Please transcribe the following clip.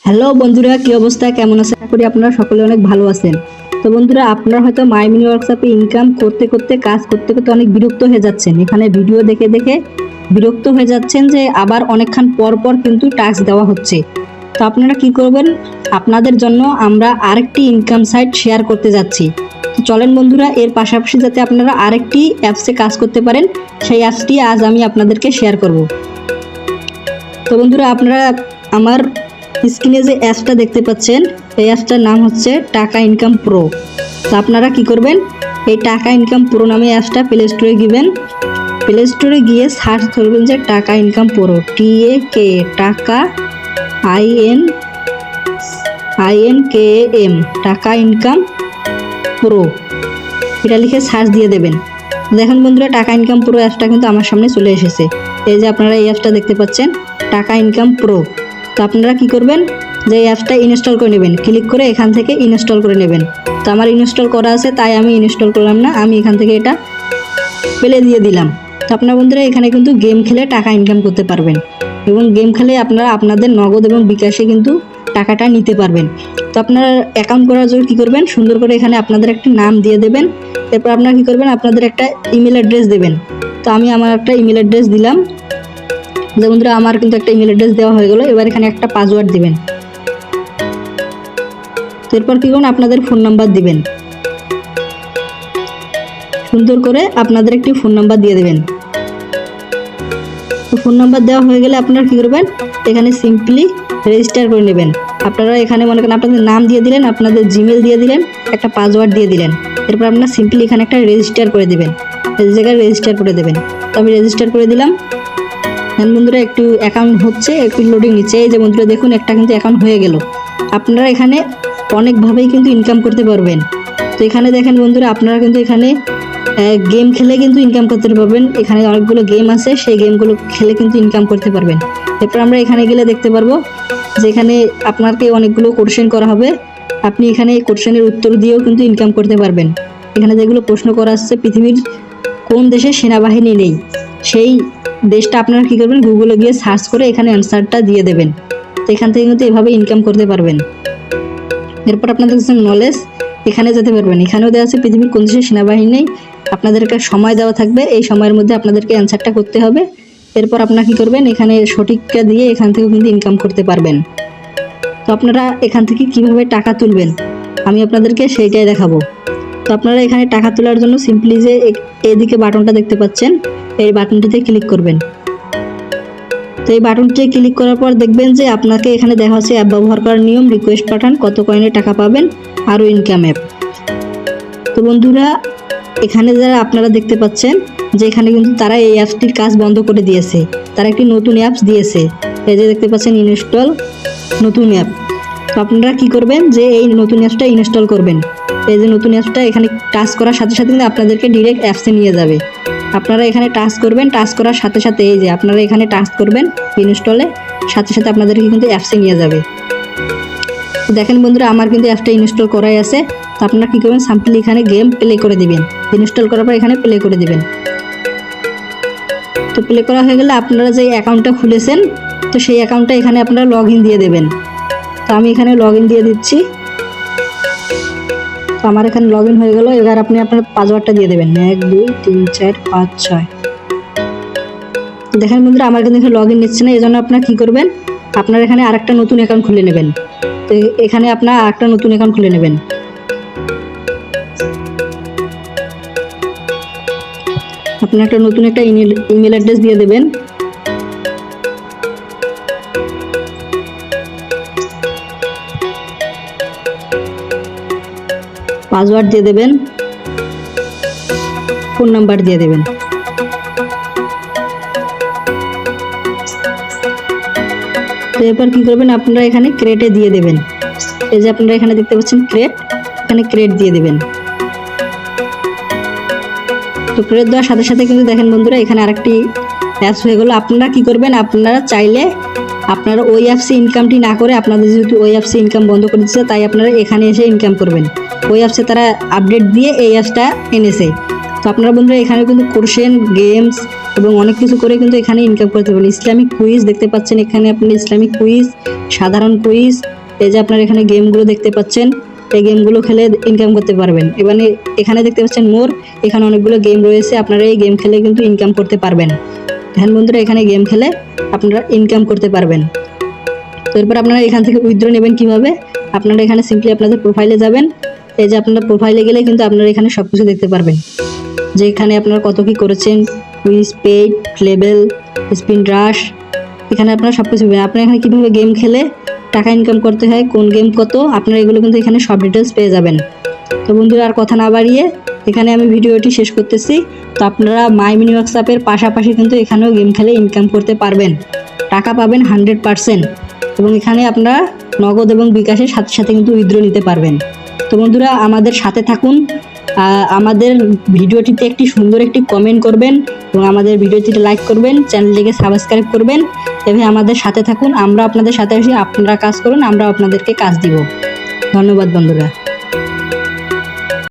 Hello বন্ধুরা, কি অবস্থা, কেমন আছেন? আশা করি আপনারা সকলে অনেক ভালো আছেন। তো বন্ধুরা, আপনারা হয়তো মাই মিনি ওয়ার্কশপে ইনকাম করতে করতে কাজ করতে করতে অনেক বিরক্ত হয়ে যাচ্ছেন। এখানে ভিডিও দেখে দেখে বিরক্ত হয়ে যাচ্ছেন যে আবার অনেকক্ষণ পর পর কিন্তু টাস্ক দেওয়া হচ্ছে। তো আপনারা কি করবেন, আপনাদের জন্য আমরা আরেকটি ইনকাম সাইট শেয়ার করতে যাচ্ছি। তো চলেন বন্ধুরা, এর পাশাপাশি যাতে আপনারা আরেকটি অ্যাপসে কাজ করতে পারেন, সেই অ্যাপসটি আজ আমি আপনাদেরকে শেয়ার করব। তো বন্ধুরা, আপনারা আমার স্ক্রিনে যে অ্যাপসটা দেখতে পাচ্ছেন, এই অ্যাপসটার নাম হচ্ছে টাকা ইনকাম প্রো। তো আপনারা কি করবেন, এই টাকা ইনকাম প্রো নামে অ্যাপসটা প্লে স্টোরে গিয়েবেন। প্লে স্টোরে গিয়ে সার্চ করবেন যে টাকা ইনকাম প্রো, TAK, টাকা INKAM, টাকা ইনকাম প্রো, এটা লিখে সার্চ দিয়ে দেবেন। দেখুন বন্ধুরা, টাকা ইনকাম প্রো অ্যাপসটা কিন্তু আমার সামনে চলে এসেছে। এই যে আপনারা এই অ্যাপসটা দেখতে পাচ্ছেন, টাকা ইনকাম প্রো। তো আপনারা কি করবেন, যে এই অ্যাপসটা ইনস্টল করে নেবেন, ক্লিক করে এখান থেকে ইনস্টল করে নেবেন। তো আমার ইনস্টল করা আছে, তাই আমি ইনস্টল করলাম না, আমি এখান থেকে এটা ফেলে দিয়ে দিলাম। তো আপনার বন্ধুরা, এখানে কিন্তু গেম খেলে টাকা ইনকাম করতে পারবেন, এবং গেম খেলে আপনারা আপনাদের নগদ এবং বিকাশে কিন্তু টাকাটা নিতে পারবেন। তো আপনারা অ্যাকাউন্ট করার জন্য কী করবেন, সুন্দর করে এখানে আপনাদের একটা নাম দিয়ে দেবেন। এরপর আপনারা কী করবেন, আপনাদের একটা ইমেল অ্যাড্রেস দেবেন। তো আমি আমার একটা ইমেল অ্যাড্রেস দিলাম। যে বন্ধুরা, আমার কিন্তু একটা ইমেল অ্যাড্রেস দেওয়া হয়ে গেল। এবার এখানে একটা পাসওয়ার্ড দিবেন। এরপর কী করুন, আপনাদের ফোন নাম্বার দিবেন। সুন্দর করে আপনাদের একটি ফোন নাম্বার দিয়ে দেবেন। তো ফোন নাম্বার দেওয়া হয়ে গেলে আপনারা কী করবেন, এখানে সিম্পলি রেজিস্টার করে নেবেন। আপনারা এখানে মনে করেন আপনাদের নাম দিয়ে দিলেন, আপনাদের জিমেল দিয়ে দিলেন, একটা পাসওয়ার্ড দিয়ে দিলেন। এরপর আপনারা সিম্পলি এখানে একটা রেজিস্টার করে দেবেন, এই জায়গায় রেজিস্টার করে দেবেন। তো আমি রেজিস্টার করে দিলাম। বন্ধুরা, একটু অ্যাকাউন্ট হচ্ছে, একটু লোডিং নিচ্ছে। এই যে বন্ধুরা দেখুন, একটা কিন্তু অ্যাকাউন্ট হয়ে গেল। আপনারা এখানে অনেকভাবেই কিন্তু ইনকাম করতে পারবেন। তো এখানে দেখেন বন্ধুরা, আপনারা কিন্তু এখানে গেম খেলে কিন্তু ইনকাম করতে পারবেন। এখানে অনেকগুলো গেম আছে, সেই গেমগুলো খেলে কিন্তু ইনকাম করতে পারবেন। এরপর আমরা এখানে গেলে দেখতে পারবো যে এখানে আপনাকে অনেকগুলো কোশ্চেন করা হবে। আপনি এখানে এই কোশ্চেনের উত্তর দিয়েও কিন্তু ইনকাম করতে পারবেন। এখানে যেগুলো প্রশ্ন করা আসছে, পৃথিবীর কোন দেশে সেনাবাহিনী নেই, সেই দেশটা আপনারা কী করবেন, গুগলে গিয়ে সার্চ করে এখানে অ্যান্সারটা দিয়ে দেবেন। তো এখান থেকে কিন্তু এভাবে ইনকাম করতে পারবেন। এরপর আপনাদের কাছে নলেজ, এখানে যেতে পারবেন। এখানেও দেওয়া আছে পৃথিবীর কোন দেশে সেনাবাহিনী নেই। আপনাদের একটা সময় দেওয়া থাকবে, এই সময়ের মধ্যে আপনাদেরকে অ্যান্সারটা করতে হবে। এরপর আপনারা কী করবেন, এখানে সঠিকটা দিয়ে এখান থেকেও কিন্তু ইনকাম করতে পারবেন। তো আপনারা এখান থেকে কিভাবে টাকা তুলবেন, আমি আপনাদেরকে সেইটাই দেখাবো। তো আপনারা এখানে টাকা তোলার জন্য সিম্পলি যে এদিকে বাটনটা দেখতে পাচ্ছেন, এই বাটনটিতে ক্লিক করবেন। তো এই বাটনটিতে ক্লিক করার পর দেখবেন যে আপনাকে এখানে দেখা হচ্ছে অ্যাপ ব্যবহার করার নিয়ম, রিকোয়েস্ট পাঠান, কত কয়েনে টাকা পাবেন, আরও ইনকাম অ্যাপ। তো বন্ধুরা, এখানে যারা আপনারা দেখতে পাচ্ছেন যে এখানে কিন্তু তারা এই অ্যাপসটির কাজ বন্ধ করে দিয়েছে, তারা একটি নতুন অ্যাপস দিয়েছে। এই যে দেখতে পাচ্ছেন, ইনস্টল নতুন অ্যাপ। তো আপনারা কি করবেন, যে এই নতুন অ্যাপসটা ইনস্টল করবেন। এই যে নতুন অ্যাপসটা এখানে টাচ করার সাথে সাথে কিন্তু আপনাদেরকে ডিরেক্ট অ্যাপসে নিয়ে যাবে। আপনারা এখানে টাচ করবেন, টাচ করার সাথে সাথে এই যে আপনারা এখানে টাচ করবেন ইনস্টলে, সাথে সাথে আপনাদেরকে কিন্তু অ্যাপসে নিয়ে যাবে। তো দেখেন বন্ধুরা, আমার কিন্তু অ্যাপসটা ইনস্টল করাই আছে। তো আপনারা কী করবেন, সিম্পলি এখানে গেম প্লে করে দিবেন। ইনস্টল করার পর এখানে প্লে করে দিবেন। তো প্লে করা হয়ে গেলে আপনারা যে অ্যাকাউন্টটা খুলেছেন, তো সেই অ্যাকাউন্টটা এখানে আপনারা লগ ইন দিয়ে দেবেন। তো আমি এখানে লগ ইন দিয়ে দিচ্ছি। তো আমার এখানে লগ ইন হয়ে গেল। এবার আপনি আপনার পাসওয়ার্ডটা দিয়ে দেবেন, 1 2 3 4 5 6। তো দেখেন বন্ধুরা, আমার কিন্তু এখানে লগ ইন নিচ্ছে না। এই জন্য আপনারা কী করবেন, আপনার এখানে আরেকটা নতুন অ্যাকাউন্ট খুলে নেবেন। তো এখানে আপনার আরেকটা নতুন অ্যাকাউন্ট খুলে নেবেন। আপনি একটা নতুন একটা ইমেল অ্যাড্রেস দিয়ে দেবেন। পাসওয়ার্ড দিয়ে দেবেন, ফোন নাম্বার দিয়ে দেবেন। তো এরপর কী করবেন, আপনারা এখানে ক্রেটে দিয়ে দেবেন। এই যে আপনারা এখানে দেখতে পাচ্ছেন ক্রেট, এখানে ক্রেট দিয়ে দেবেন। তো ক্রেট দেওয়ার সাথে সাথে কিন্তু দেখেন বন্ধুরা, এখানে আরেকটি অ্যাপস হয়ে গেলো। আপনারা কী করবেন, আপনারা চাইলে আপনারা ওই অ্যাপসে ইনকামটি না করে, আপনাদের যেহেতু ওই অ্যাপসে ইনকাম বন্ধ করে দিচ্ছে, তাই আপনারা এখানে এসে ইনকাম করবেন। ওই অ্যাপসে তারা আপডেট দিয়ে এই অ্যাপসটা এনেছে। তো আপনারা বন্ধুরা এখানে কিন্তু কোশ্চেন, গেমস এবং অনেক কিছু করে কিন্তু এখানে ইনকাম করতে পারেন। ইসলামিক কুইজ দেখতে পাচ্ছেন, এখানে আপনি ইসলামিক কুইজ, সাধারণ কুইজ এই যে আপনারা এখানে গেমগুলো দেখতে পাচ্ছেন, এই গেমগুলো খেলে ইনকাম করতে পারবেন। এবারে এখানে দেখতে পাচ্ছেন মোর, এখানে অনেকগুলো গেম রয়েছে, আপনারা এই গেম খেলে কিন্তু ইনকাম করতে পারবেন। হ্যাঁ বন্ধুরা, এখানে গেম খেলে আপনারা ইনকাম করতে পারবেন। তো এরপর আপনারা এখান থেকে উইথড্র নেবেন কিভাবে, আপনারা এখানে সিম্পলি আপনাদের প্রোফাইলে যাবেন। এই যে আপনারা প্রোফাইলে গেলে কিন্তু আপনারা এখানে সব কিছু দেখতে পারবেন, যে এখানে আপনারা কত কি করেছেন, কুইজ, পেইড, লেভেল, স্পিন রাশ, এখানে আপনারা সব কিছু পাবেন। আপনারা এখানে কীভাবে গেম খেলে টাকা ইনকাম করতে হয়, কোন গেম কত, আপনারা এগুলো কিন্তু এখানে সব ডিটেলস পেয়ে যাবেন। তো বন্ধুরা, আর কথা না বাড়িয়ে এখানে আমি ভিডিওটি শেষ করতেছি। তো আপনারা মাই মিনি ওয়ার্কশপের পাশাপাশি কিন্তু এখানেও গেম খেলে ইনকাম করতে পারবেন, টাকা পাবেন 100%। এবং এখানে আপনারা নগদ এবং বিকাশের সাথে সাথে কিন্তু উইথড্র নিতে পারবেন। তো বন্ধুরা, আমাদের সাথে থাকুন, আমাদের ভিডিওটিতে একটি সুন্দর একটি কমেন্ট করবেন এবং আমাদের ভিডিওটিতে লাইক করবেন, চ্যানেলটিকে সাবস্ক্রাইব করবেন। এভাবে আমাদের সাথে থাকুন, আমরা আপনাদের সাথে এসে আপনারা কাজ করুন, আমরা আপনাদেরকে কাজ দিব। ধন্যবাদ বন্ধুরা।